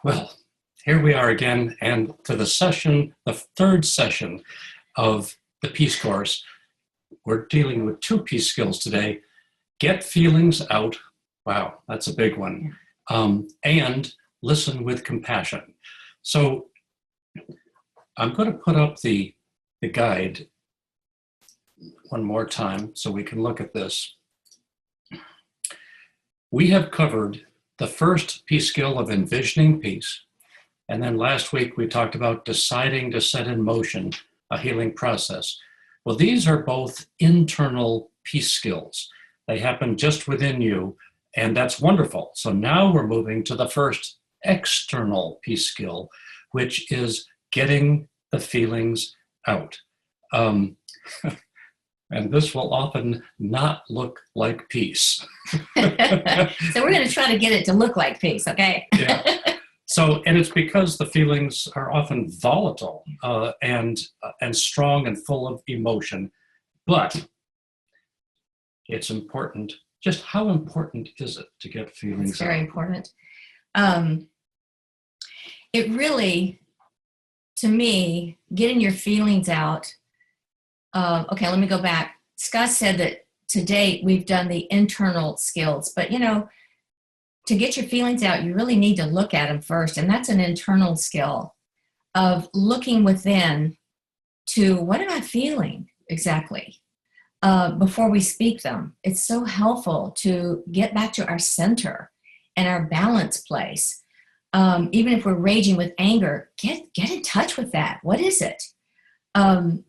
Well, here we are again, and to the session, the third session of the Peace Course. We're dealing with two peace skills today. Get feelings out. Wow, that's a big one. And listen with compassion. So I'm going to put up the guide one more time so we can look at this. We have covered the first peace skill of envisioning peace. And then last week we talked about deciding to set in motion a healing process. Well, these are both internal peace skills. They happen just within you, and that's wonderful. So now we're moving to the first external peace skill, which is getting the feelings out. And this will often not look like peace. So we're going to try to get it to look like peace, okay? Yeah. So, and it's because the feelings are often volatile and strong and full of emotion. But it's important. Just how important is it to get feelings out? It's very important. It really, to me, getting your feelings out. Okay, let me go back. Scott said that to date we've done the internal skills, but to get your feelings out, you really need to look at them first. And that's an internal skill of looking within to what am I feeling exactly before we speak them. It's so helpful to get back to our center and our balance place. Even if we're raging with anger, get in touch with that. What is it? And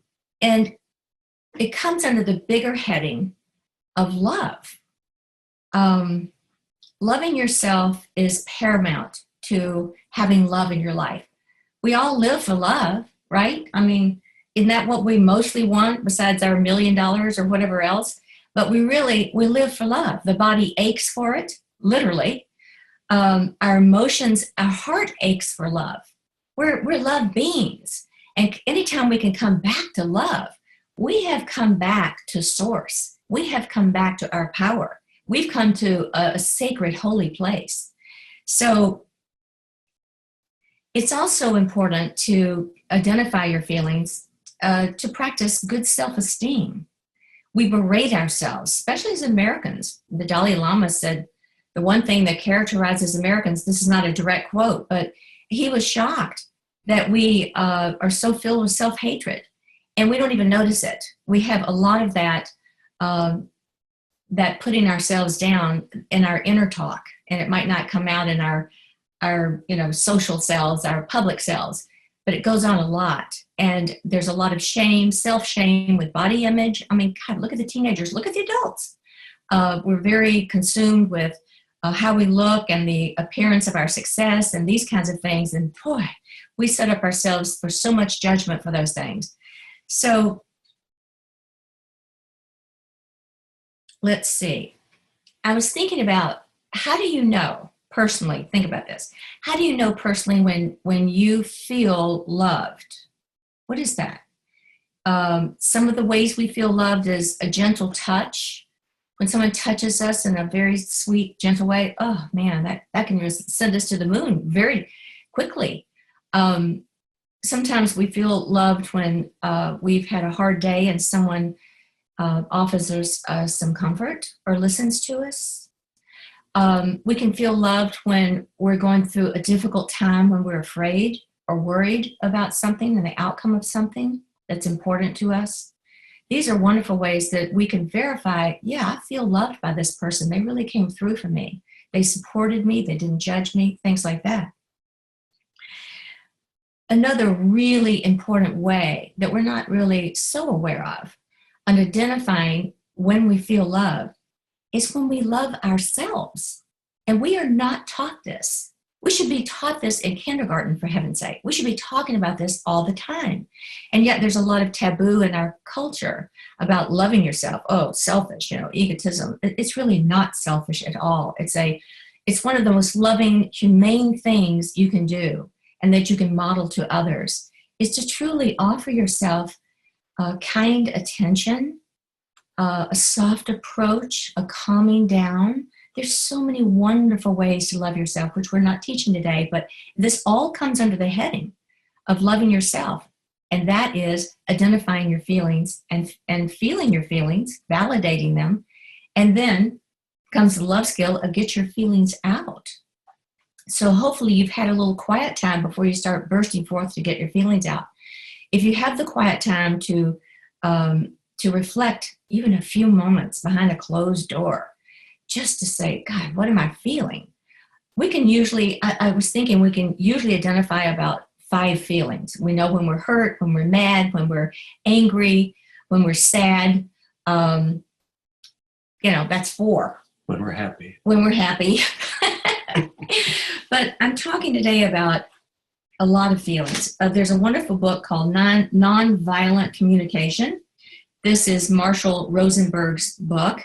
it comes under the bigger heading of love. Loving yourself is paramount to having love in your life. We all live for love, right? I mean, isn't that what we mostly want besides our $1 million or whatever else? But we live for love. The body aches for it, literally. Our emotions, our heart aches for love. We're love beings. And anytime we can come back to love, we have come back to source. We have come back to our power. We've come to a sacred, holy place. So it's also important to identify your feelings, to practice good self-esteem. We berate ourselves, especially as Americans. The Dalai Lama said, the one thing that characterizes Americans, this is not a direct quote, but he was shocked that we are so filled with self-hatred, and we don't even notice it. We have a lot of that that putting ourselves down in our inner talk, and it might not come out in our social selves, our public selves, but it goes on a lot. And there's a lot of shame, self-shame with body image. I mean, God, look at the teenagers, look at the adults. We're very consumed with how we look and the appearance of our success and these kinds of things. And boy, we set up ourselves for so much judgment for those things. So let's see. I was thinking about, how do you know personally, think about this. How do you know personally when you feel loved? What is that? Some of the ways we feel loved is a gentle touch. When someone touches us in a very sweet, gentle way, oh man, that can just send us to the moon very quickly. Sometimes we feel loved when we've had a hard day and someone offers us some comfort or listens to us. We can feel loved when we're going through a difficult time, when we're afraid or worried about something and the outcome of something that's important to us. These are wonderful ways that we can verify, yeah, I feel loved by this person. They really came through for me. They supported me. They didn't judge me, things like that. Another really important way that we're not really so aware of on identifying when we feel love is when we love ourselves. And we are not taught this. We should be taught this in kindergarten, for heaven's sake. We should be talking about this all the time. And yet there's a lot of taboo in our culture about loving yourself. Oh, selfish, egotism. It's really not selfish at all. It's one of the most loving, humane things you can do and that you can model to others, is to truly offer yourself kind attention, a soft approach, a calming down There's so many wonderful ways to love yourself, which we're not teaching today, but this all comes under the heading of loving yourself. And that is identifying your feelings and feeling your feelings, validating them. And then comes the love skill of get your feelings out. So hopefully you've had a little quiet time before you start bursting forth to get your feelings out. If you have the quiet time to reflect even a few moments behind a closed door, just to say, God, what am I feeling? We can usually, I was thinking we can usually identify about 5 feelings. We know when we're hurt, when we're mad, when we're angry, when we're sad. That's 4. When we're happy. When we're happy. But I'm talking today about a lot of feelings. There's a wonderful book called Nonviolent Communication. This is Marshall Rosenberg's book,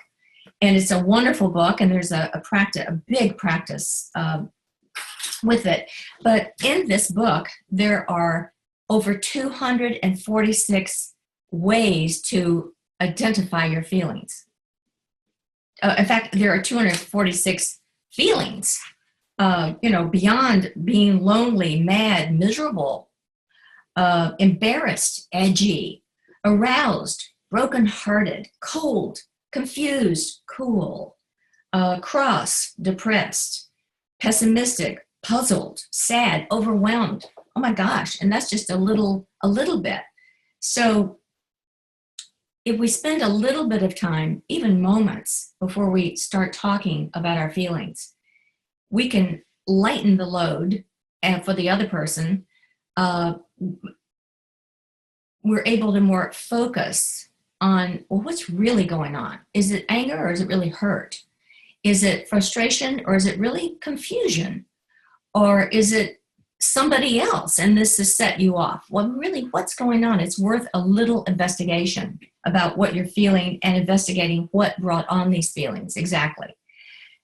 and it's a wonderful book, and there's a big practice with it. But in this book, there are over 246 ways to identify your feelings. In fact, there are 246 feelings, beyond being lonely, mad, miserable, embarrassed, edgy, aroused, brokenhearted, cold, confused, cool, cross, depressed, pessimistic, puzzled, sad, overwhelmed. Oh my gosh. And that's just a little bit. So if we spend a little bit of time, even moments before we start talking about our feelings, we can lighten the load. And for the other person, we're able to more focus on, well, what's really going on? Is it anger or is it really hurt? Is it frustration or is it really confusion? Or is it somebody else and this has set you off? Well, really, what's going on? It's worth a little investigation about what you're feeling and investigating what brought on these feelings exactly.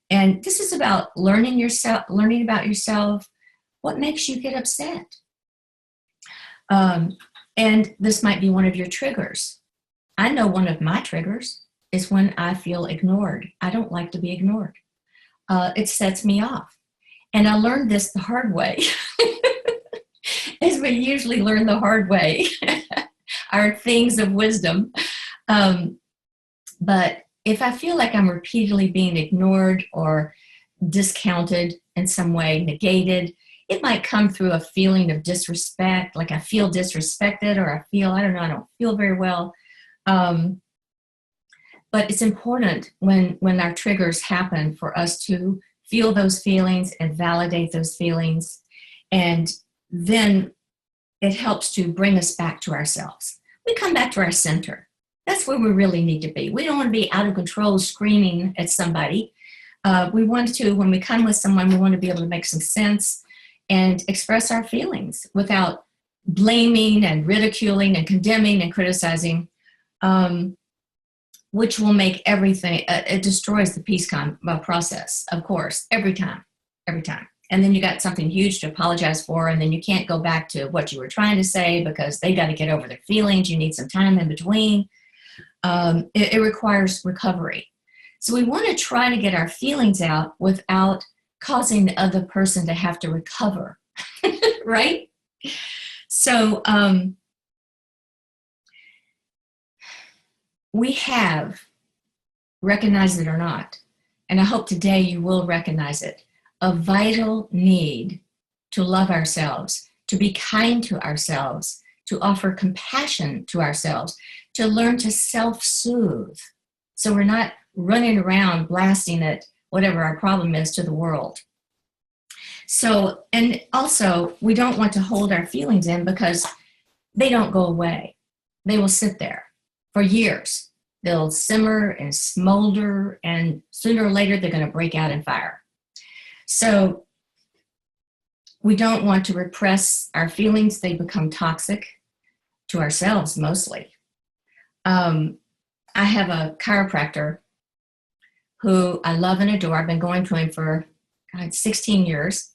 And this is about learning about yourself, what makes you get upset. And this might be one of your triggers. I know one of my triggers is when I feel ignored. I don't like to be ignored. It sets me off. And I learned this the hard way, as we usually learn the hard way, our things of wisdom. But if I feel like I'm repeatedly being ignored or discounted in some way, negated, it might come through a feeling of disrespect, like I feel disrespected, or I don't feel very well. But it's important when our triggers happen for us to feel those feelings and validate those feelings. And then it helps to bring us back to ourselves. We come back to our center. That's where we really need to be. We don't want to be out of control screaming at somebody. We want to, when we come with someone, we want to be able to make some sense and express our feelings without blaming and ridiculing and condemning and criticizing, which will make everything, it destroys the peace process, of course, every time. And then you got something huge to apologize for, and then you can't go back to what you were trying to say because they got to get over their feelings. You need some time in between. It requires recovery. So we want to try to get our feelings out without causing the other person to have to recover, right? So we have, recognize it or not, and I hope today you will recognize it, a vital need to love ourselves, to be kind to ourselves, to offer compassion to ourselves, to learn to self-soothe. So we're not running around blasting at whatever our problem is to the world. So, and also we don't want to hold our feelings in because they don't go away. They will sit there for years. They'll simmer and smolder, and sooner or later they're going to break out in fire. So we don't want to repress our feelings. They become toxic to ourselves mostly. I have a chiropractor who I love and adore. I've been going to him for 16 years.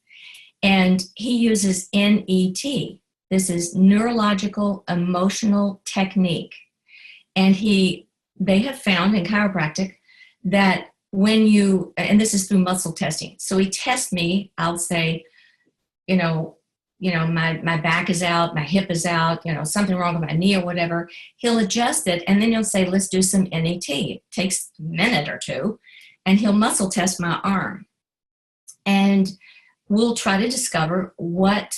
And he uses NET. This is neurological emotional technique. And they have found in chiropractic that when you, and this is through muscle testing. So he tests me, I'll say, you know, my back is out, my hip is out, something wrong with my knee or whatever. He'll adjust it, and then he'll say, let's do some NET. It takes a minute or two, and he'll muscle test my arm. And we'll try to discover what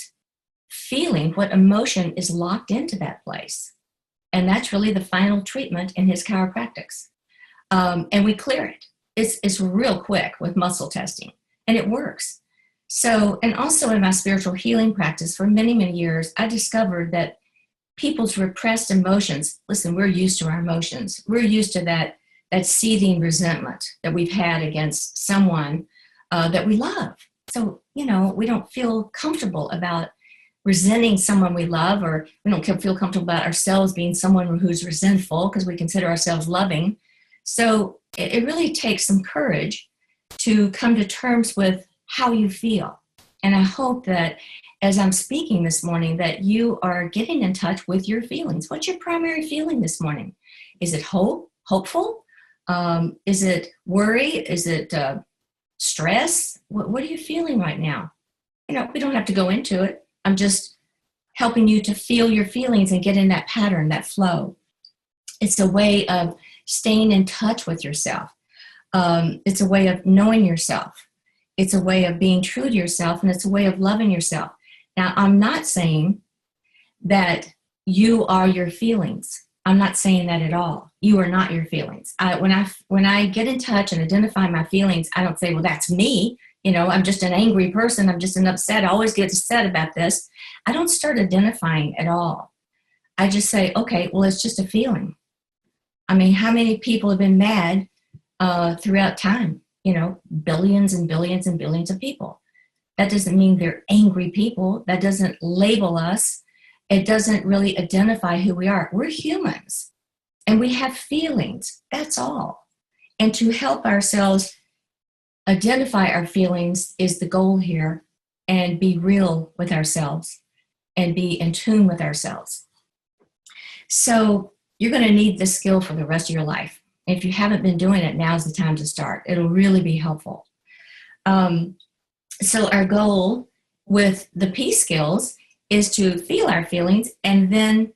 feeling, what emotion is locked into that place. And that's really the final treatment in his chiropractics. And we clear it. It's real quick with muscle testing, and it works. So, and also in my spiritual healing practice for many, many years, I discovered that people's repressed emotions, listen, we're used to our emotions. We're used to that seething resentment that we've had against someone that we love. So, we don't feel comfortable about resenting someone we love, or we don't feel comfortable about ourselves being someone who's resentful because we consider ourselves loving. So it really takes some courage to come to terms with how you feel. And I hope that as I'm speaking this morning, that you are getting in touch with your feelings. What's your primary feeling this morning? Is it hopeful? Is it worry? Is it stress? What are you feeling right now? We don't have to go into it. I'm just helping you to feel your feelings and get in that pattern, that flow. It's a way of staying in touch with yourself. It's a way of knowing yourself. It's a way of being true to yourself, and it's a way of loving yourself. Now, I'm not saying that you are your feelings. I'm not saying that at all. You are not your feelings. When I get in touch and identify my feelings, I don't say, well, that's me. I'm just an angry person. I'm just an upset. I always get upset about this. I don't start identifying at all. I just say, okay, well, it's just a feeling. I mean, how many people have been mad throughout time? Billions and billions and billions of people. That doesn't mean they're angry people. That doesn't label us. It doesn't really identify who we are. We're humans, and we have feelings. That's all. And to help ourselves identify our feelings is the goal here, and be real with ourselves and be in tune with ourselves. So you're going to need this skill for the rest of your life. If you haven't been doing it, now's the time to start. It'll really be helpful. So our goal with the peace skills is to feel our feelings and then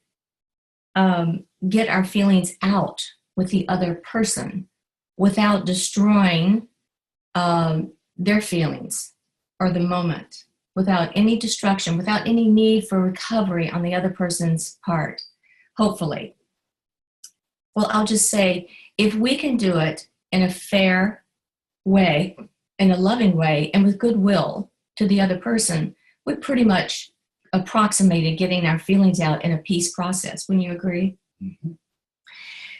get our feelings out with the other person without destroying their feelings or the moment, without any destruction, without any need for recovery on the other person's part, hopefully. Well, I'll just say, if we can do it in a fair way, in a loving way, and with goodwill to the other person, we pretty much approximated getting our feelings out in a peace process. Wouldn't you agree? Mm-hmm.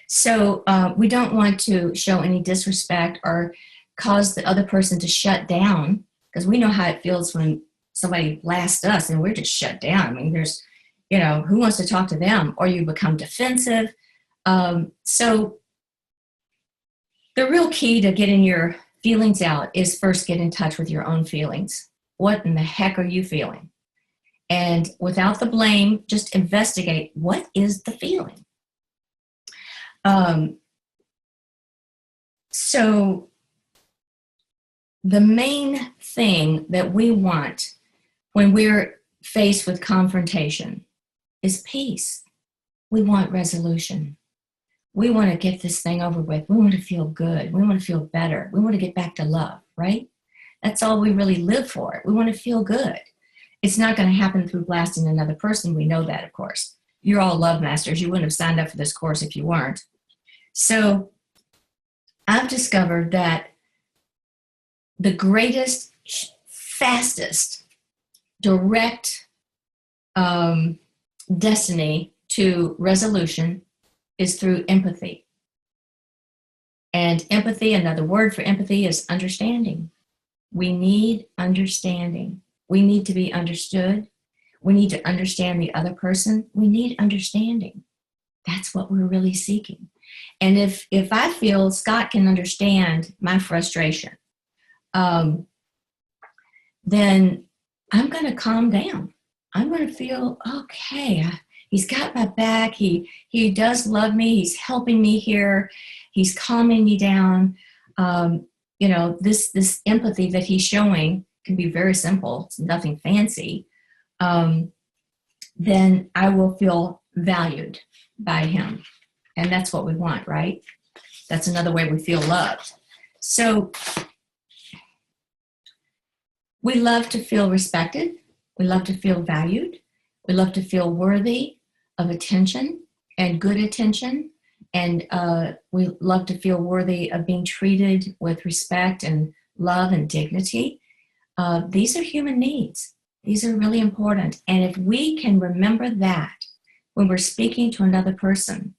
So we don't want to show any disrespect or cause the other person to shut down, because we know how it feels when somebody blasts us and we're just shut down. I mean, there's, who wants to talk to them? Or you become defensive. So the real key to getting your feelings out is first get in touch with your own feelings. What in the heck are you feeling? And without the blame, just investigate, what is the feeling? So the main thing that we want when we're faced with confrontation is peace. We want resolution. We want to get this thing over with. We want to feel good. We want to feel better. We want to get back to love, right? That's all we really live for. We want to feel good. It's not going to happen through blasting another person. We know that, of course. You're all love masters. You wouldn't have signed up for this course if you weren't. So I've discovered that the greatest, fastest, direct destiny to resolution is through empathy. And empathy, another word for empathy, is understanding. We need understanding. We need to be understood. We need to understand the other person. We need understanding. That's what we're really seeking. And if I feel Scott can understand my frustration, then I'm going to calm down. I'm going to feel, okay, he's got my back. He does love me. He's helping me here. He's calming me down. This empathy that he's showing can be very simple. It's nothing fancy. Then I will feel valued by him. And that's what we want, right? That's another way we feel loved. So we love to feel respected. We love to feel valued. We love to feel worthy of attention and good attention. And we love to feel worthy of being treated with respect and love and dignity. These are human needs. These are really important. And if we can remember that when we're speaking to another person,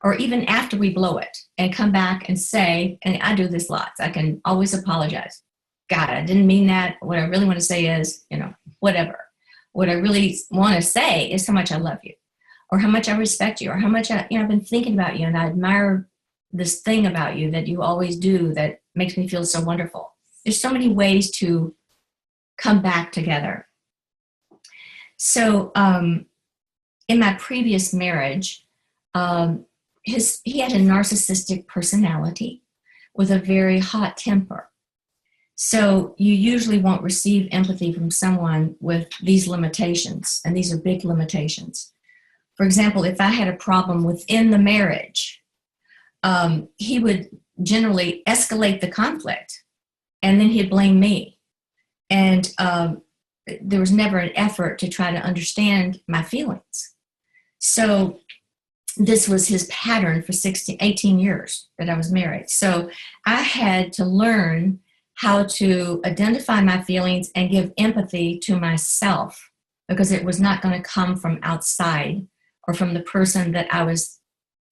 or even after we blow it and come back and say, and I do this lots, I can always apologize. God, I didn't mean that. What I really want to say is, whatever. What I really want to say is how much I love you, or how much I respect you, or how much I've been thinking about you, and I admire this thing about you that you always do that makes me feel so wonderful. There's so many ways to come back together. So in my previous marriage, he had a narcissistic personality with a very hot temper. So you usually won't receive empathy from someone with these limitations, and these are big limitations. For example, if I had a problem within the marriage, he would generally escalate the conflict, and then he'd blame me. And there was never an effort to try to understand my feelings. So this was his pattern for 18 years that I was married. So I had to learn how to identify my feelings and give empathy to myself, because it was not going to come from outside or from the person that I was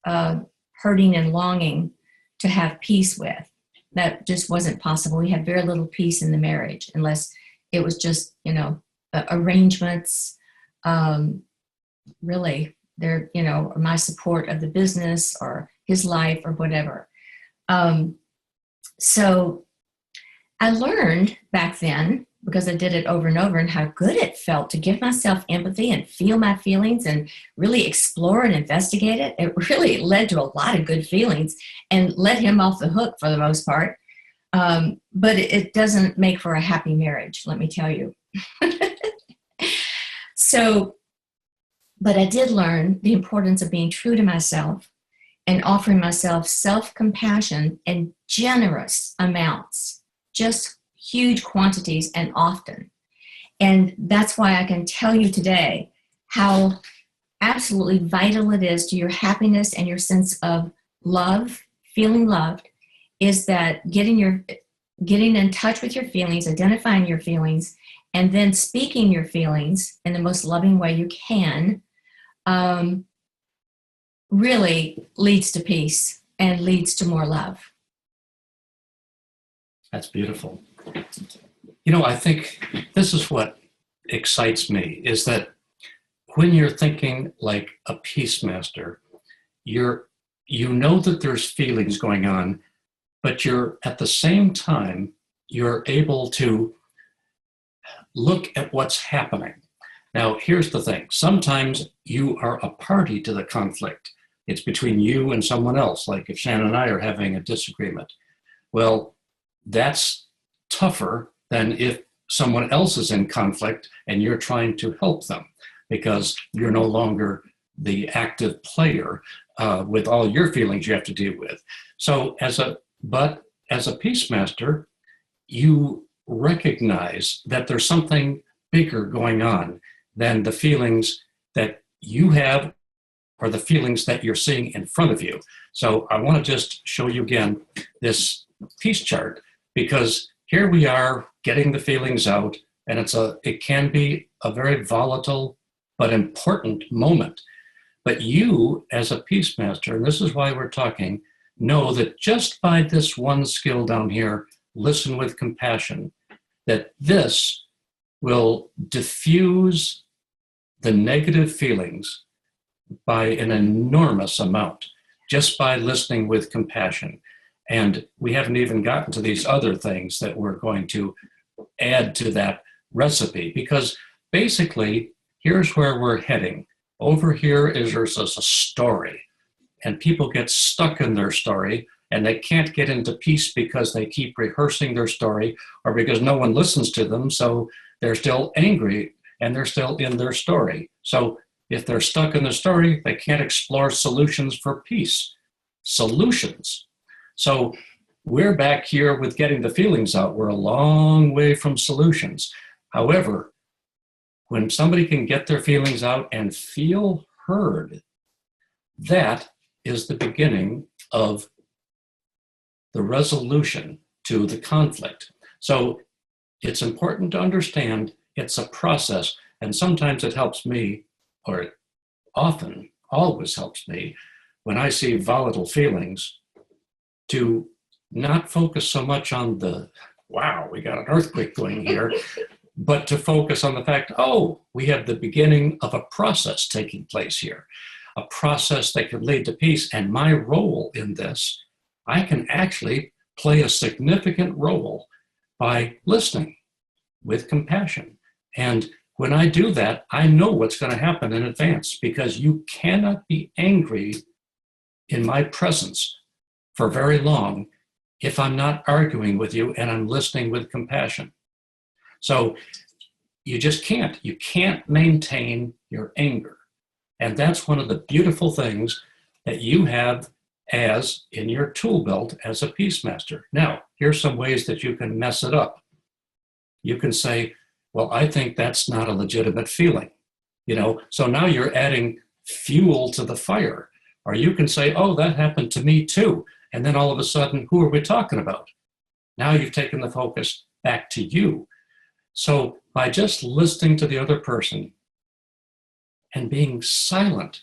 hurting and longing to have peace with. That just wasn't possible. We had very little peace in the marriage unless it was just, arrangements, really, or my support of the business or his life or whatever. So I learned back then, because I did it over and over, and how good it felt to give myself empathy and feel my feelings and really explore and investigate it. It really led to a lot of good feelings and let him off the hook for the most part. But it doesn't make for a happy marriage, let me tell you. But I did learn the importance of being true to myself and offering myself self-compassion in generous amounts, just huge quantities and often. And that's why I can tell you today how absolutely vital it is to your happiness and your sense of love, feeling loved, is that getting in touch with your feelings, identifying your feelings, and then speaking your feelings in the most loving way you can, really leads to peace and leads to more love. That's beautiful. I think this is what excites me, is that when you're thinking like a peacemaster, you know that there's feelings going on, but you're at the same time, you're able to look at what's happening. Now, here's the thing. Sometimes you are a party to the conflict. It's between you and someone else, like if Shannon and I are having a disagreement. Well, that's tougher than if someone else is in conflict and you're trying to help them, because you're no longer the active player with all your feelings you have to deal with. So as a peacemaster, you recognize that there's something bigger going on than the feelings that you have or the feelings that you're seeing in front of you. So I want to just show you again this peace chart, because here we are getting the feelings out, and it can be a very volatile but important moment. But you, as a peacemaster, and this is why we're talking, know that just by this one skill down here, listen with compassion, that this will diffuse the negative feelings by an enormous amount, just by listening with compassion. And we haven't even gotten to these other things that we're going to add to that recipe, because basically, here's where we're heading. Over here there's a story, and people get stuck in their story, and they can't get into peace because they keep rehearsing their story or because no one listens to them. So they're still angry and they're still in their story. So if they're stuck in the story, they can't explore solutions for peace. Solutions. So we're back here with getting the feelings out. We're a long way from solutions. However, when somebody can get their feelings out and feel heard, that is the beginning of the resolution to the conflict. So it's important to understand it's a process, and sometimes it helps me, or it often always helps me, when I see volatile feelings, to not focus so much on the, wow, we got an earthquake going here, but to focus on the fact, oh, we have the beginning of a process taking place here, a process that could lead to peace. And my role in this, I can actually play a significant role by listening with compassion. And when I do that, I know what's going to happen in advance, because you cannot be angry in my presence for very long if I'm not arguing with you and I'm listening with compassion. So you just can't. You can't maintain your anger. And that's one of the beautiful things that you have as in your tool belt as a peace master. Now, here's some ways that you can mess it up. You can say, well, I think that's not a legitimate feeling. So now you're adding fuel to the fire. Or you can say, oh, that happened to me too. And then all of a sudden, who are we talking about? Now you've taken the focus back to you. So by just listening to the other person and being silent,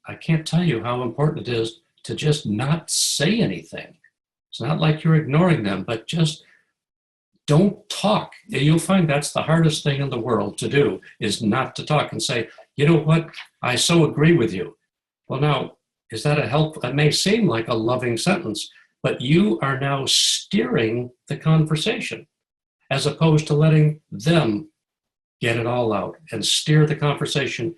I can't tell you how important it is to just not say anything. It's not like you're ignoring them, but just don't talk. You'll find that's the hardest thing in the world to do, is not to talk and say, you know what, I so agree with you. Well, now, is that a help? It may seem like a loving sentence, but you are now steering the conversation as opposed to letting them get it all out and steer the conversation.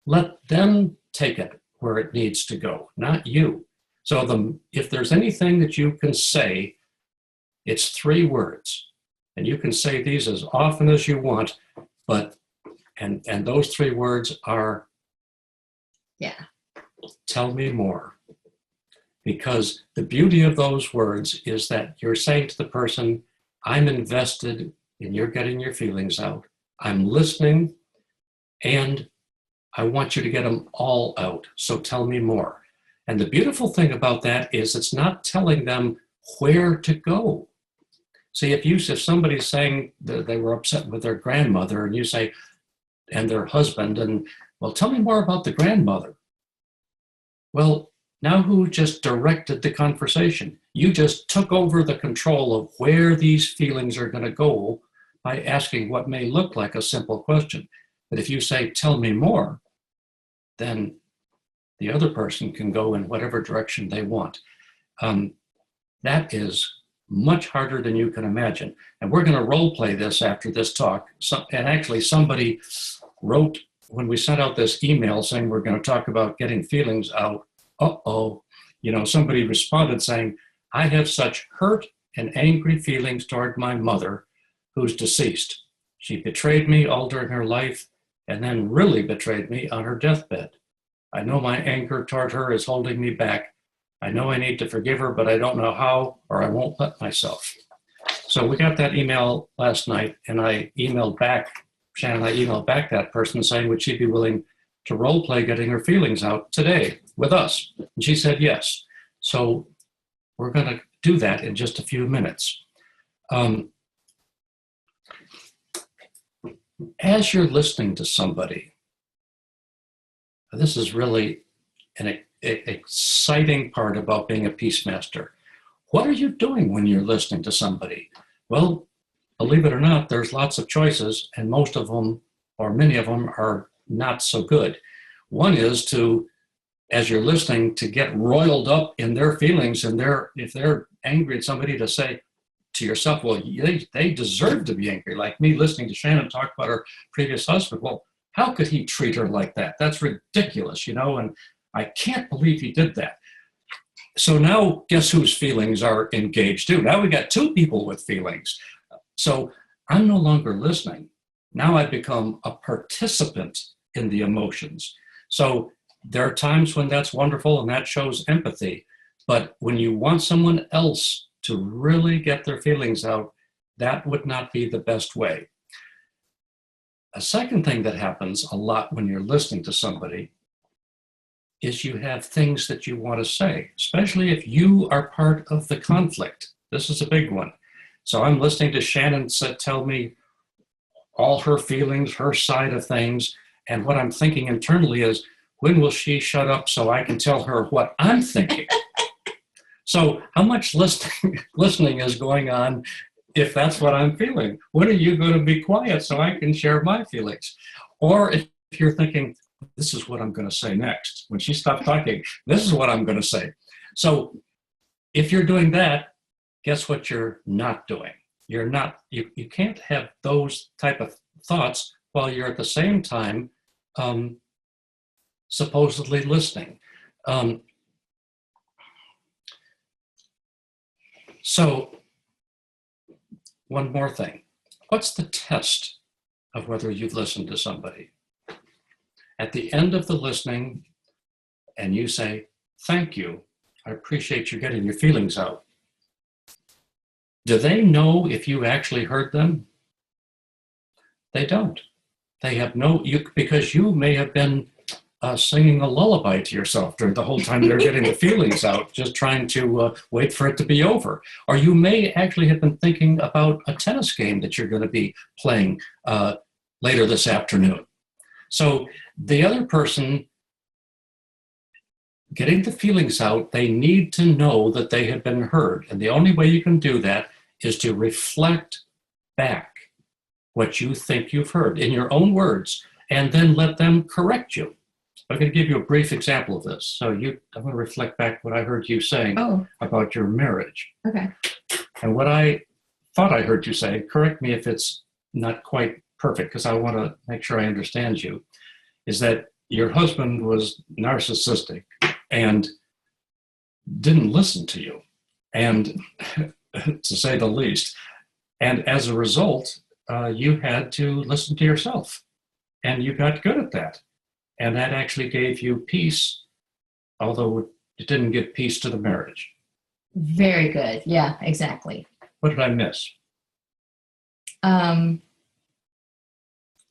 Let them take it where it needs to go, not you. So if there's anything that you can say, it's 3 words. And you can say these as often as you want, but, and those 3 words are, Yeah. Tell me more. Because the beauty of those words is that you're saying to the person, I'm invested in your getting your feelings out. I'm listening, and I want you to get them all out. So tell me more. And the beautiful thing about that is it's not telling them where to go. See, if somebody's saying that they were upset with their grandmother, and you say, and their husband, and, well, tell me more about the grandmother. Well, now who just directed the conversation? You just took over the control of where these feelings are going to go by asking what may look like a simple question. But if you say, tell me more, then the other person can go in whatever direction they want. That is much harder than you can imagine. And we're going to role play this after this talk. And actually somebody wrote, when we sent out this email saying we're going to talk about getting feelings out, somebody responded saying, I have such hurt and angry feelings toward my mother, who's deceased. She betrayed me all during her life and then really betrayed me on her deathbed. I know my anger toward her is holding me back. I know I need to forgive her, but I don't know how, or I won't let myself. So we got that email last night, and I emailed back, Shannon, I emailed back that person saying, would she be willing to role play getting her feelings out today with us? And she said yes. So we're going to do that in just a few minutes. As you're listening to somebody, this is really an exciting part about being a peace master. What are you doing when you're listening to somebody? Well, believe it or not, there's lots of choices, and most of them, or many of them, are not so good. One is to, as you're listening, to get roiled up in their feelings, and if they're angry at somebody, to say to yourself, well, they deserve to be angry. Like me listening to Shannon talk about her previous husband. Well, how could he treat her like that? That's ridiculous, and I can't believe he did that. So now guess whose feelings are engaged too? Now we got two people with feelings. So I'm no longer listening. Now I become a participant in the emotions. So there are times when that's wonderful and that shows empathy. But when you want someone else to really get their feelings out, that would not be the best way. A second thing that happens a lot when you're listening to somebody is you have things that you want to say, especially if you are part of the conflict. This is a big one. So I'm listening to Shannon tell me all her feelings, her side of things, and what I'm thinking internally is, when will she shut up so I can tell her what I'm thinking? So how much listening is going on if that's what I'm feeling? When are you going to be quiet so I can share my feelings? Or if you're thinking, this is what I'm going to say next. When she stops talking, this is what I'm going to say. So if you're doing that, guess what you're not doing? You can't have those type of thoughts while you're at the same time supposedly listening. So one more thing. What's the test of whether you've listened to somebody? At the end of the listening, and you say, thank you, I appreciate you getting your feelings out. Do they know if you actually heard them? They don't. They have because you may have been singing a lullaby to yourself during the whole time they're getting the feelings out, just trying to wait for it to be over. Or you may actually have been thinking about a tennis game that you're going to be playing later this afternoon. So the other person getting the feelings out, they need to know that they have been heard. And the only way you can do that is to reflect back what you think you've heard in your own words, and then let them correct you. I'm going to give you a brief example of this. So I'm going to reflect back what I heard you saying about your marriage. Okay. And what I thought I heard you say, correct me if it's not quite perfect, because I want to make sure I understand you, is that your husband was narcissistic and didn't listen to you, and to say the least. And as a result, you had to listen to yourself, and you got good at that. And that actually gave you peace, although it didn't give peace to the marriage. Very good. Yeah, exactly. What did I miss?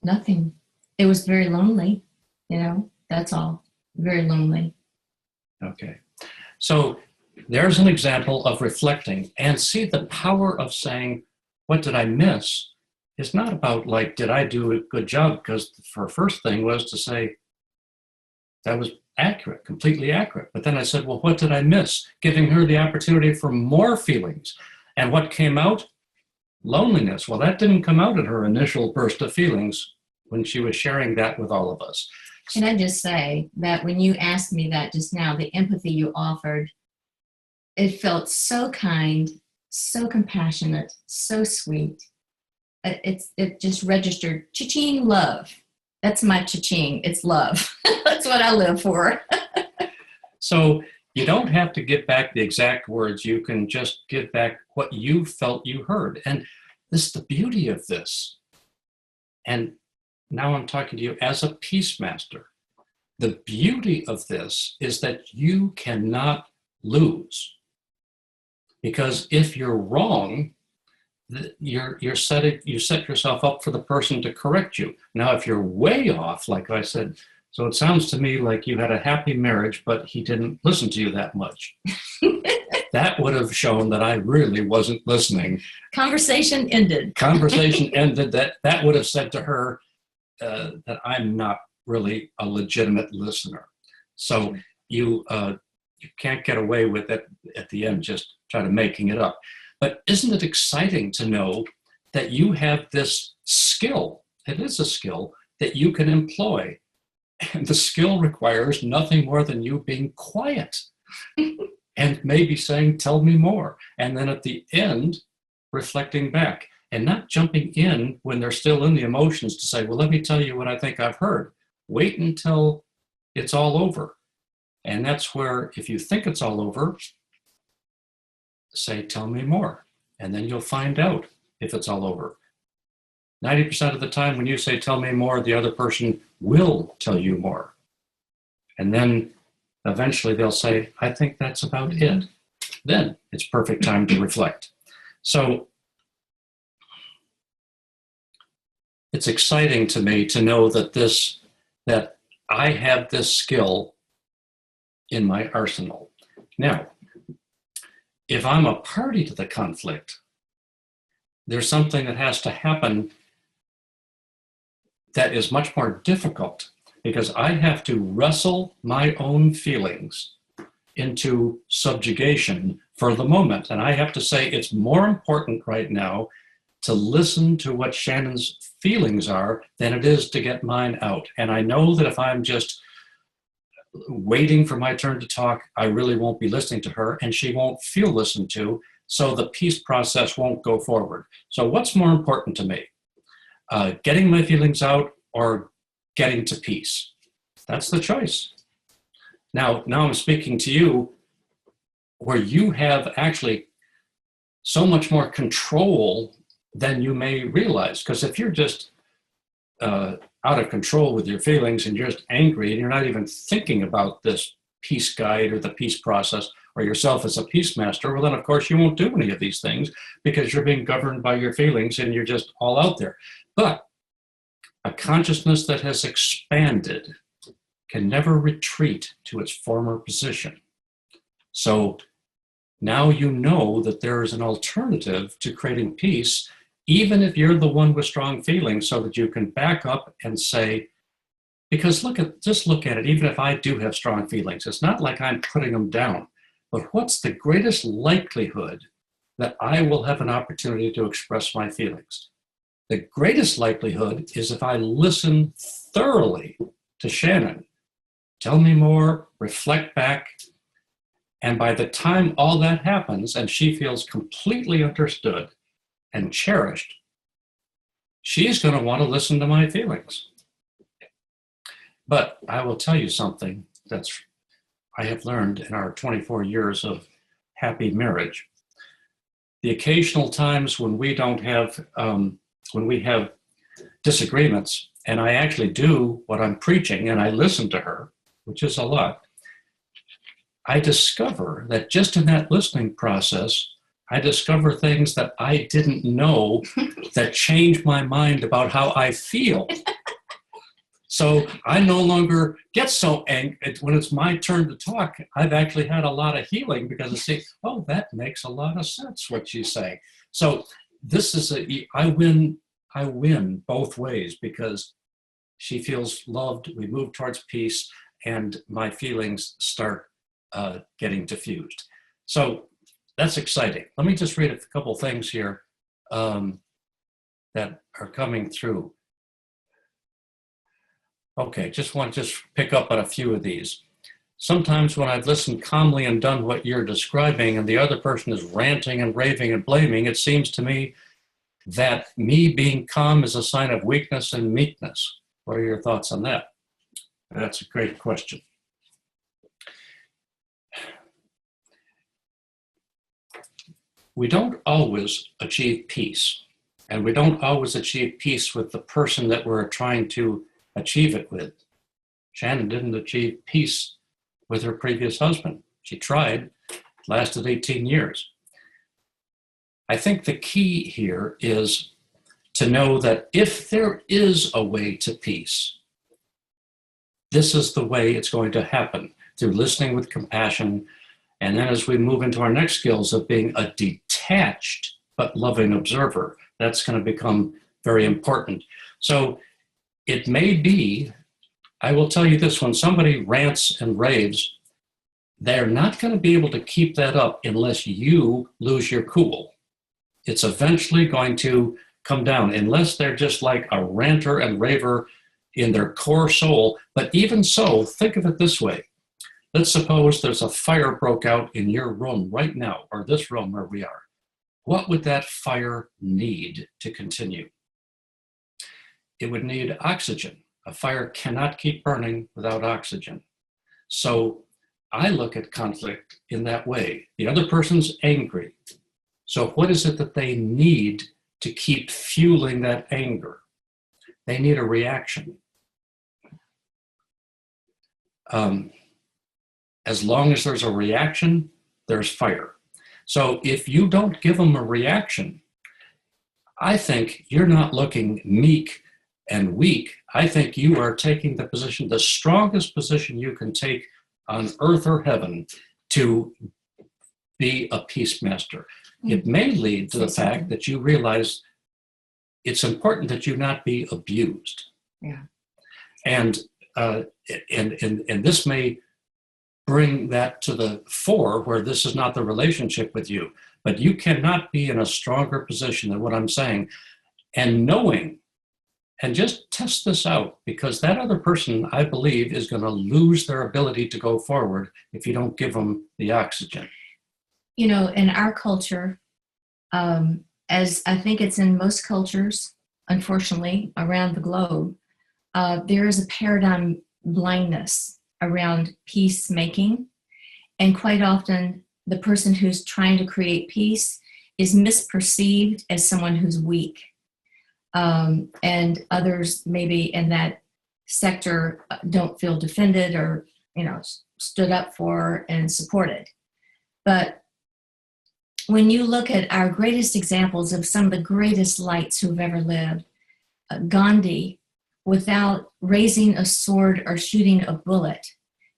Nothing. It was very lonely, that's all. Very lonely. Okay. So there's an example of reflecting, and see the power of saying, what did I miss? It's not about like, did I do a good job? Because her first thing was to say, that was accurate, completely accurate. But then I said, well, what did I miss? Giving her the opportunity for more feelings. And what came out? Loneliness. Well, that didn't come out in her initial burst of feelings when she was sharing that with all of us. Can I just say that when you asked me that just now, the empathy you offered, it felt so kind, so compassionate, so sweet. It just registered, cha-ching, love. That's my cha-ching, it's love. That's what I live for. So you don't have to give back the exact words. You can just give back what you felt you heard. And this is the beauty of this. And now I'm talking to you as a peace master. The beauty of this is that you cannot lose. Because if you're wrong, you set yourself up for the person to correct you. Now, if you're way off, like I said, so it sounds to me like you had a happy marriage, but he didn't listen to you that much. That would have shown that I really wasn't listening. Conversation ended. Conversation ended. That would have said to her that I'm not really a legitimate listener. So you can't get away with it at the end, just try to making it up. But isn't it exciting to know that you have this skill? It is a skill that you can employ. And the skill requires nothing more than you being quiet and maybe saying, tell me more. And then at the end, reflecting back and not jumping in when they're still in the emotions to say, well, let me tell you what I think I've heard. Wait until it's all over. And that's where, if you think it's all over, say, tell me more. And then you'll find out if it's all over. 90% of the time when you say, tell me more, the other person will tell you more. And then eventually they'll say, I think that's about it. Then it's perfect time to reflect. So it's exciting to me to know that I have this skill in my arsenal. Now, if I'm a party to the conflict, there's something that has to happen that is much more difficult, because I have to wrestle my own feelings into subjugation for the moment. And I have to say it's more important right now to listen to what Shannon's feelings are than it is to get mine out. And I know that if I'm just waiting for my turn to talk, I really won't be listening to her, and she won't feel listened to, so the peace process won't go forward. So what's more important to me? Getting my feelings out or getting to peace? That's the choice. Now I'm speaking to you where you have actually so much more control than you may realize. Because if you're just out of control with your feelings and you're just angry and you're not even thinking about this peace guide or the peace process or yourself as a peace master, well, then of course you won't do any of these things because you're being governed by your feelings and you're just all out there. But a consciousness that has expanded can never retreat to its former position. So now you know that there is an alternative to creating peace, even if you're the one with strong feelings, so that you can back up and say, because just look at it, even if I do have strong feelings, it's not like I'm putting them down, but what's the greatest likelihood that I will have an opportunity to express my feelings? The greatest likelihood is if I listen thoroughly to Shannon, tell me more, reflect back, and by the time all that happens and she feels completely understood and cherished, she's going to want to listen to my feelings. But I will tell you something I have learned in our 24 years of happy marriage. The occasional times when we have disagreements, and I actually do what I'm preaching and I listen to her, which is a lot, I discover that just in that listening process, I discover things that I didn't know that change my mind about how I feel. So I no longer get so angry. When it's my turn to talk, I've actually had a lot of healing because I say, oh, that makes a lot of sense, what she's saying. So this is I win both ways because she feels loved, we move towards peace, and my feelings start getting diffused. So that's exciting. Let me just read a couple things here that are coming through. Okay, just want to pick up on a few of these. Sometimes when I've listened calmly and done what you're describing and the other person is ranting and raving and blaming, it seems to me that me being calm is a sign of weakness and meekness. What are your thoughts on that? That's a great question. We don't always achieve peace, and we don't always achieve peace with the person that we're trying to achieve it with. Shannon didn't achieve peace with her previous husband. She tried, it lasted 18 years. I think the key here is to know that if there is a way to peace, this is the way it's going to happen, through listening with compassion. And then as we move into our next skills of being a detached but loving observer, that's going to become very important. So it may be, I will tell you this, when somebody rants and raves, they're not going to be able to keep that up unless you lose your cool. It's eventually going to come down, unless they're just like a ranter and raver in their core soul. But even so, think of it this way. Let's suppose there's a fire broke out in your room right now, or this room where we are. What would that fire need to continue? It would need oxygen. A fire cannot keep burning without oxygen. So I look at conflict in that way. The other person's angry. So what is it that they need to keep fueling that anger? They need a reaction. As long as there's a reaction, there's fire. So if you don't give them a reaction, I think you're not looking meek and weak. I think you are taking the position, the strongest position you can take on earth or heaven, to be a peace master. It may lead to the fact that you realize it's important that you not be abused. Yeah. And this may bring that to the fore where this is not the relationship with you, but you cannot be in a stronger position than what I'm saying. And knowing, and just test this out, because that other person, I believe, is going to lose their ability to go forward if you don't give them the oxygen. You know, in our culture, as I think it's in most cultures, unfortunately, around the globe, there is a paradigm blindness around peacemaking. And quite often, the person who's trying to create peace is misperceived as someone who's weak. And others maybe in that sector don't feel defended or, stood up for and supported. But when you look at our greatest examples of some of the greatest lights who've ever lived, Gandhi, without raising a sword or shooting a bullet,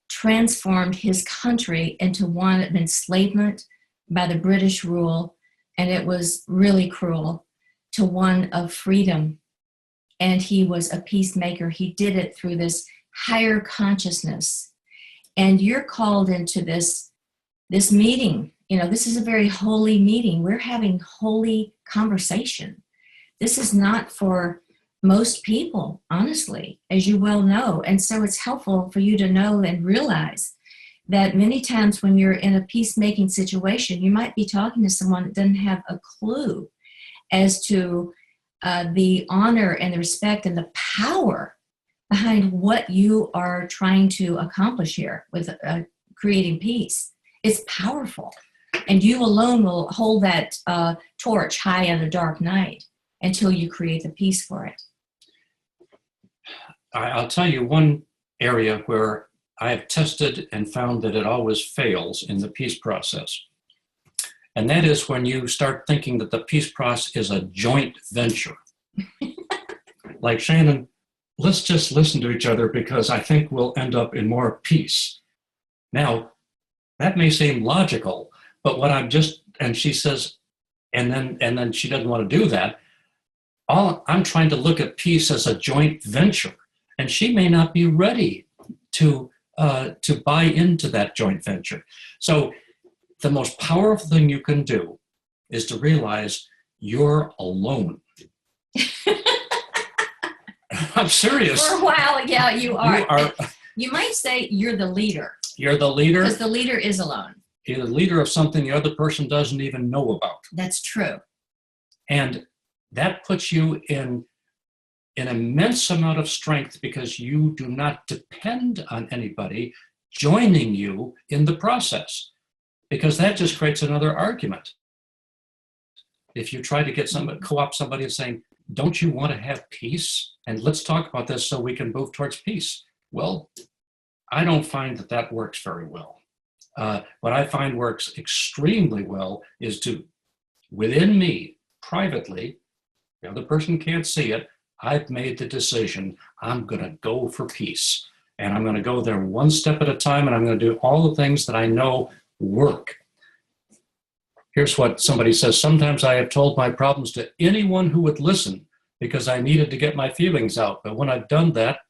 transformed his country into one of enslavement by the British rule, and it was really cruel, to one of freedom. And he was a peacemaker. He did it through this higher consciousness. And you're called into this meeting. This is a very holy meeting. We're having holy conversation. This is not for most people, honestly, as you well know. And so it's helpful for you to know and realize that many times when you're in a peacemaking situation, you might be talking to someone that doesn't have a clue as to the honor and the respect and the power behind what you are trying to accomplish here with creating peace. It's powerful. And you alone will hold that torch high in the dark night until you create the peace for it. I'll tell you one area where I have tested and found that it always fails in the peace process. And that is when you start thinking that the peace process is a joint venture. Like, Shannon, let's just listen to each other because I think we'll end up in more peace. Now, that may seem logical, but what and she says, and then she doesn't want to do that. I'm trying to look at peace as a joint venture, and she may not be ready to buy into that joint venture. So the most powerful thing you can do is to realize you're alone. I'm serious. For a while, yeah, you are. You might say you're the leader. You're the leader. Because the leader is alone. You're the leader of something the other person doesn't even know about. That's true. And that puts you in an immense amount of strength because you do not depend on anybody joining you in the process, because that just creates another argument. If you try to get co-opt somebody and saying, don't you want to have peace? And let's talk about this so we can move towards peace. Well, I don't find that works very well. What I find works extremely well is to, within me, privately, the other person can't see it, I've made the decision, I'm going to go for peace. And I'm going to go there one step at a time, and I'm going to do all the things that I know work. Here's what somebody says: sometimes I have told my problems to anyone who would listen because I needed to get my feelings out. But when I've done that,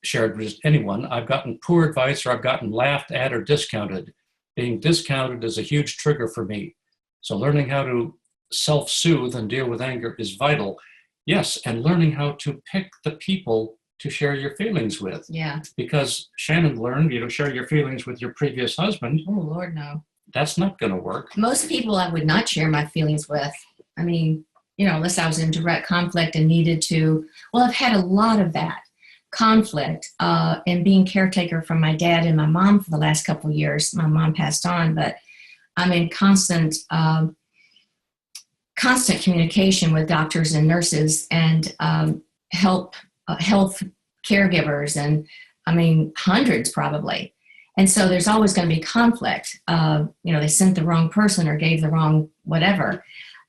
shared with anyone, I've gotten poor advice, or I've gotten laughed at or discounted. Being discounted is a huge trigger for me. So learning how to self-soothe and deal with anger is vital. Yes, and learning how to pick the people to share your feelings with. Yeah. Because Shannon learned, share your feelings with your previous husband. Oh, Lord, no. That's not going to work. Most people I would not share my feelings with. I mean, unless I was in direct conflict and needed to. Well, I've had a lot of that. conflict in being caretaker for my dad and my mom for the last couple of years. My mom passed on, but I'm in constant communication with doctors and nurses and health caregivers, and hundreds probably. And so there's always going to be conflict. They sent the wrong person or gave the wrong whatever.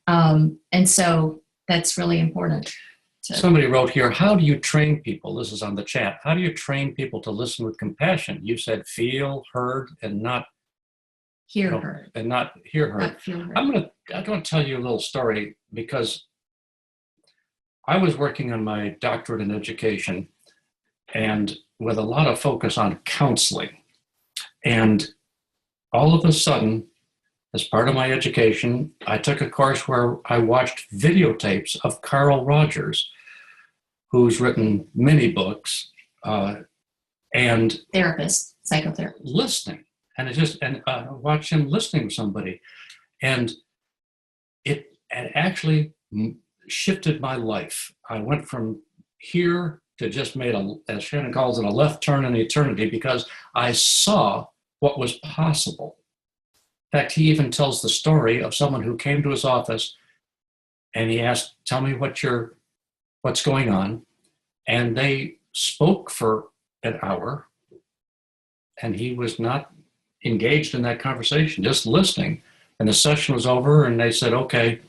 And so that's really important. Somebody wrote here, how do you train people? This is on the chat. How do you train people to listen with compassion? You said feel heard and not hear heard. And not hear heard. Not feel heard. I'm going to tell you a little story, because I was working on my doctorate in education and with a lot of focus on counseling. And all of a sudden, as part of my education, I took a course where I watched videotapes of Carl Rogers, who's written many books, and therapist, psychotherapist, listening, and watch him listening to somebody, and it actually shifted my life. I went from here to just made as Shannon calls it, a left turn in eternity, because I saw what was possible. In fact, he even tells the story of someone who came to his office and he asked, tell me what's going on. And they spoke for an hour and he was not engaged in that conversation, just listening. And the session was over and they said, okay,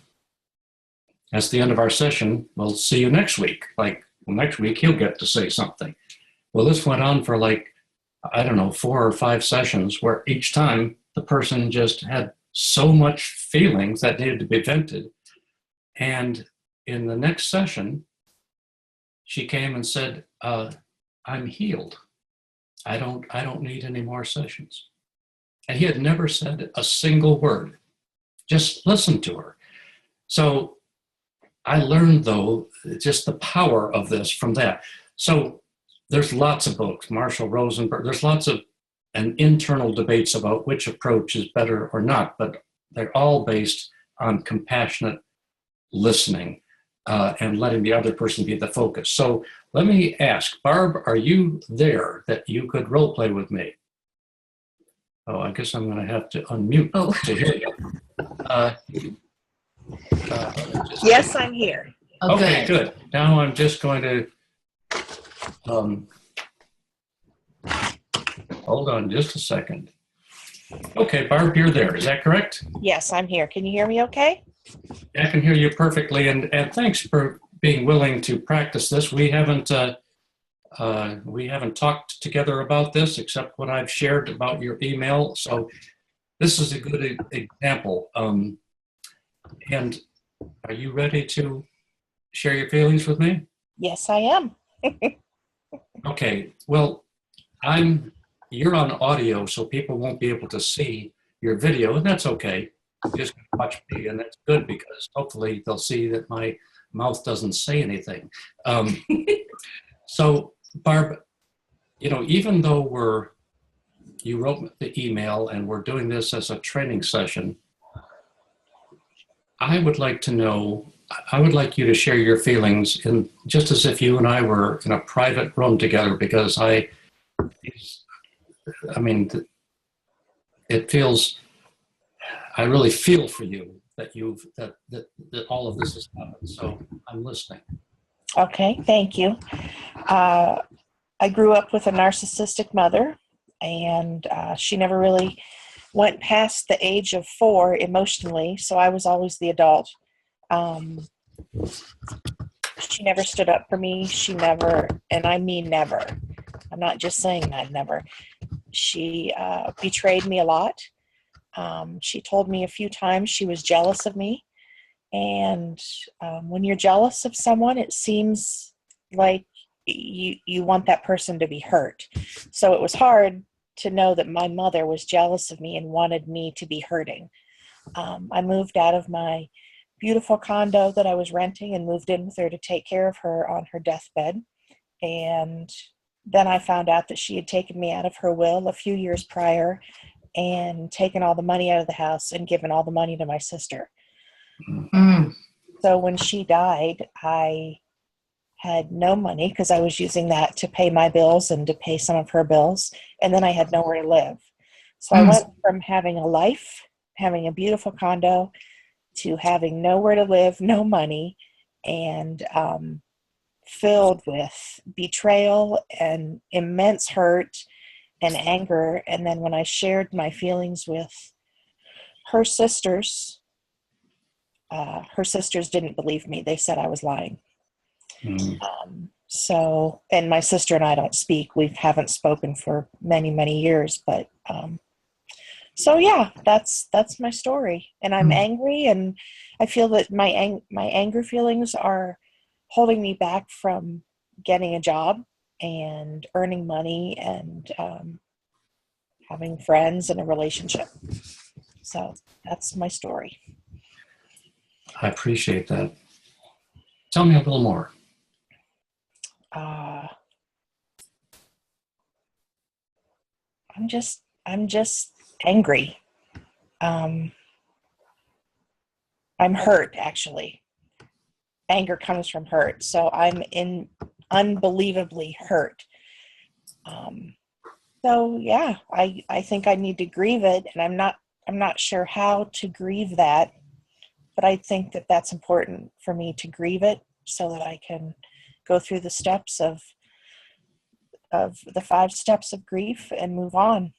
that's the end of our session. We'll see you next week. Next week he'll get to say something. Well, this went on for 4 or 5 sessions, where each time the person just had so much feelings that needed to be vented. And in the next session, she came and said, I'm healed. I don't need any more sessions. And he had never said a single word, just listened to her. So I learned, though, just the power of this from that. So there's lots of books, Marshall Rosenberg, there's lots of internal debates about which approach is better or not, but they're all based on compassionate listening and letting the other person be the focus. So let me ask, Barb, are you there that you could role play with me? Oh, I guess I'm going to have to unmute to hear you. Yes, I'm here. Okay, good. Now I'm just going to hold on just a second. Okay, Barb, you're there. Is that correct? Yes, I'm here. Can you hear me okay? I can hear you perfectly, and thanks for being willing to practice this. We haven't talked together about this except what I've shared about your email. So this is a good example. And are you ready to share your feelings with me? Yes, I am. Okay. Well, you're on audio, so people won't be able to see your video, and that's okay. Just watch me, and that's good, because hopefully they'll see that my mouth doesn't say anything. So, Barb, even though you wrote the email and we're doing this as a training session, I would like you to share your feelings just as if you and I were in a private room together, because I really feel for you that all of this has happened. So I'm listening. Okay, thank you. I grew up with a narcissistic mother, and she never really went past the age of 4 emotionally, so I was always the adult. She never stood up for me. She never, and I mean never. I'm not just saying that, never. She betrayed me a lot. She told me a few times she was jealous of me. And when you're jealous of someone, it seems like you want that person to be hurt. So it was hard to know that my mother was jealous of me and wanted me to be hurting. I moved out of my beautiful condo that I was renting and moved in with her to take care of her on her deathbed. And then I found out that she had taken me out of her will a few years prior and taken all the money out of the house and given all the money to my sister. Mm. So when she died, I had no money because I was using that to pay my bills and to pay some of her bills. And then I had nowhere to live. So I went from having a life, having a beautiful condo, to having nowhere to live, no money, and filled with betrayal and immense hurt and anger. And then when I shared my feelings with her sisters didn't believe me. They said I was lying. Mm. So, and my sister and I don't speak. We haven't spoken for many, many years. But so yeah, that's my story. And I'm angry, and I feel that my anger feelings are holding me back from getting a job and earning money and having friends and a relationship. So that's my story. I appreciate that. Tell me a little more. I'm just angry. I'm hurt, actually. Anger comes from hurt, so I'm unbelievably hurt. So yeah, I think I need to grieve it, and I'm not sure how to grieve that, but I think that that's important for me to grieve it so that I can go through the steps of the 5 steps of grief and move on.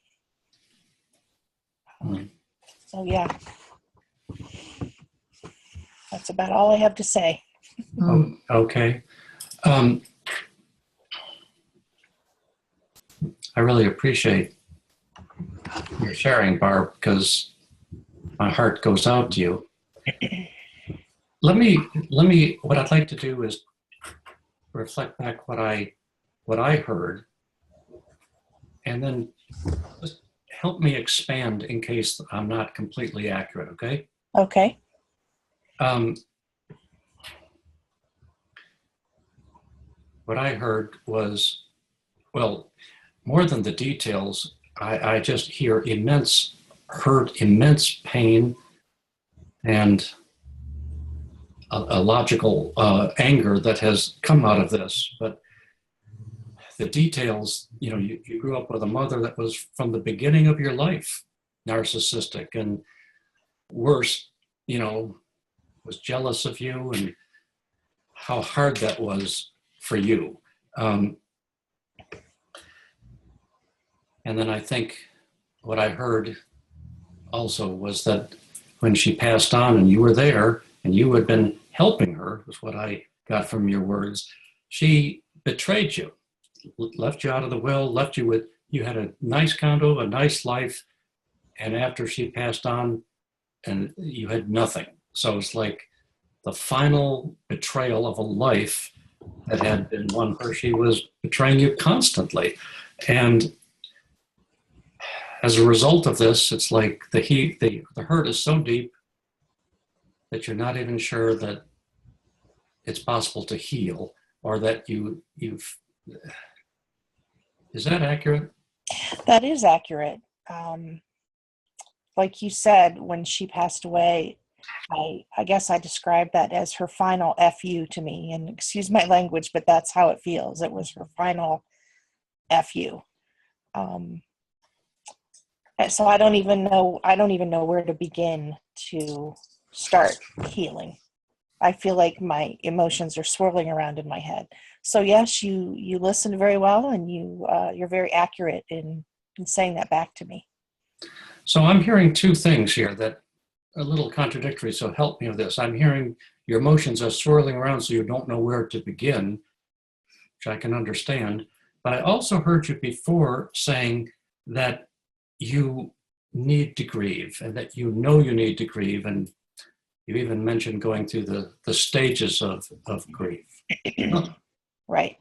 So yeah, that's about all I have to say. Oh, okay. I really appreciate your sharing, Barb, because my heart goes out to you. Let me, what I'd like to do is reflect back what I heard, and then just help me expand in case I'm not completely accurate, okay? Okay. What I heard was, well, more than the details, I just hear immense hurt, immense pain, and a logical anger that has come out of this. But the details, you grew up with a mother that was from the beginning of your life narcissistic, and worse, was jealous of you, and how hard that was for you. And then I think what I heard also was that when she passed on and you were there and you had been helping her, was what I got from your words, she betrayed you, left you out of the will, left you with, you had a nice condo, a nice life, and after she passed on, and you had nothing. So it's like the final betrayal of a life that had been one where she was betraying you constantly. And as a result of this, it's like the hurt is so deep that you're not even sure that it's possible to heal, or that you've. Is that accurate? That is accurate. Like you said, when she passed away, I guess I described that as her final FU to me. And excuse my language, but that's how it feels. It was her final FU. So I don't even know where to begin to start healing. I feel like my emotions are swirling around in my head. So yes, you listened very well, and you're very accurate in saying that back to me. So I'm hearing two things here that are a little contradictory, so help me with this. I'm hearing your emotions are swirling around, so you don't know where to begin, which I can understand. But I also heard you before saying that you need to grieve, and that you need to grieve, and you even mentioned going through the stages of grief. Right.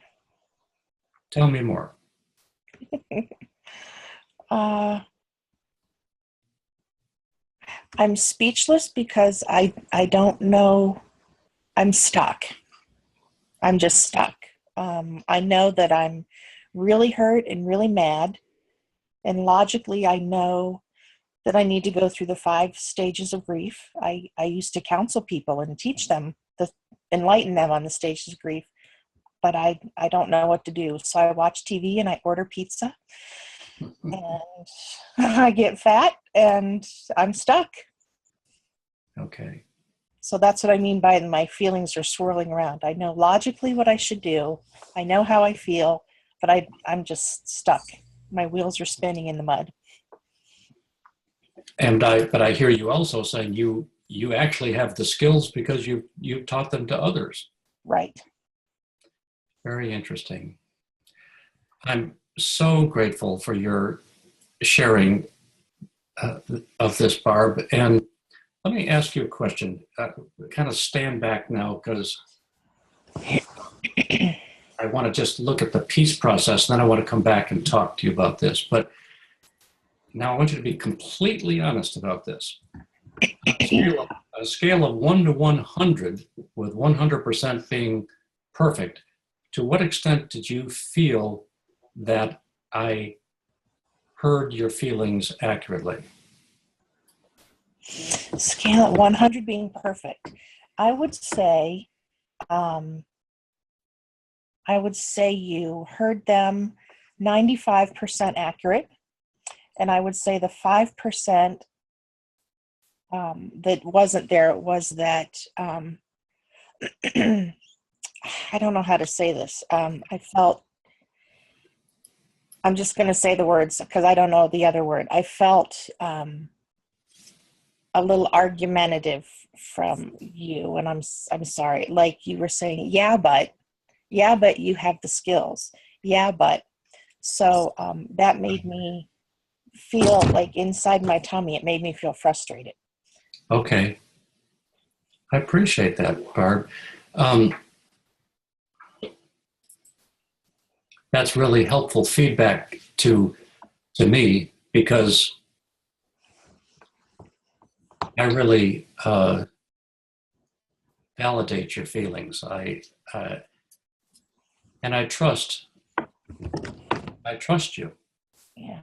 Tell me more. I'm speechless because I don't know. I'm stuck. I'm just stuck. I know that I'm really hurt and really mad. And logically, I know that I need to go through the 5 stages of grief. I used to counsel people and teach them, enlighten them on the stages of grief. but I don't know what to do. So I watch TV and I order pizza and I get fat and I'm stuck. Okay. So that's what I mean by my feelings are swirling around. I know logically what I should do. I know how I feel, but I'm just stuck. My wheels are spinning in the mud. But I hear you also saying you actually have the skills because you taught them to others. Right. Very interesting. I'm so grateful for your sharing of this, Barb. And let me ask you a question. Kind of stand back now because I want to just look at the peace process. And then I want to come back and talk to you about this. But now I want you to be completely honest about this. A scale of 1 to 100, with 100% being perfect, to what extent did you feel that I heard your feelings accurately? Scale at 100 being perfect. I would say you heard them 95% accurate. And I would say the 5% that wasn't there was that I don't know how to say this. I felt, I'm just going to say the words because I don't know the other word. I felt a little argumentative from you, and I'm sorry. Like you were saying, yeah, but you have the skills. Yeah, but. So that made me feel like inside my tummy, it made me feel frustrated. Okay. I appreciate that, Barb. That's really helpful feedback to me because I really validate your feelings. And I trust you. Yeah.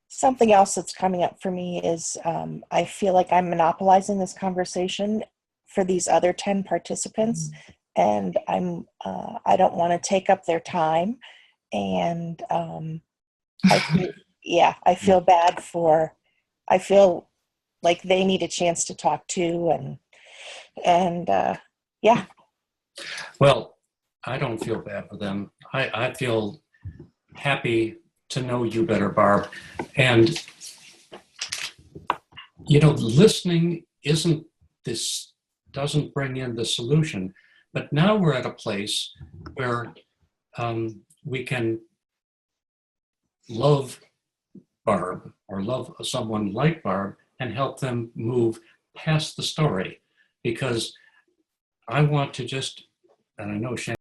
Something else that's coming up for me is I feel like I'm monopolizing this conversation for these other 10 participants, and I don't want to take up their time, and I feel bad I feel like they need a chance to talk to, and yeah. Well, I don't feel bad for them. I feel happy to know you better, Barb. And, listening doesn't bring in the solution. But now we're at a place where we can love Barb or love someone like Barb and help them move past the story. Because I want to and I know Shannon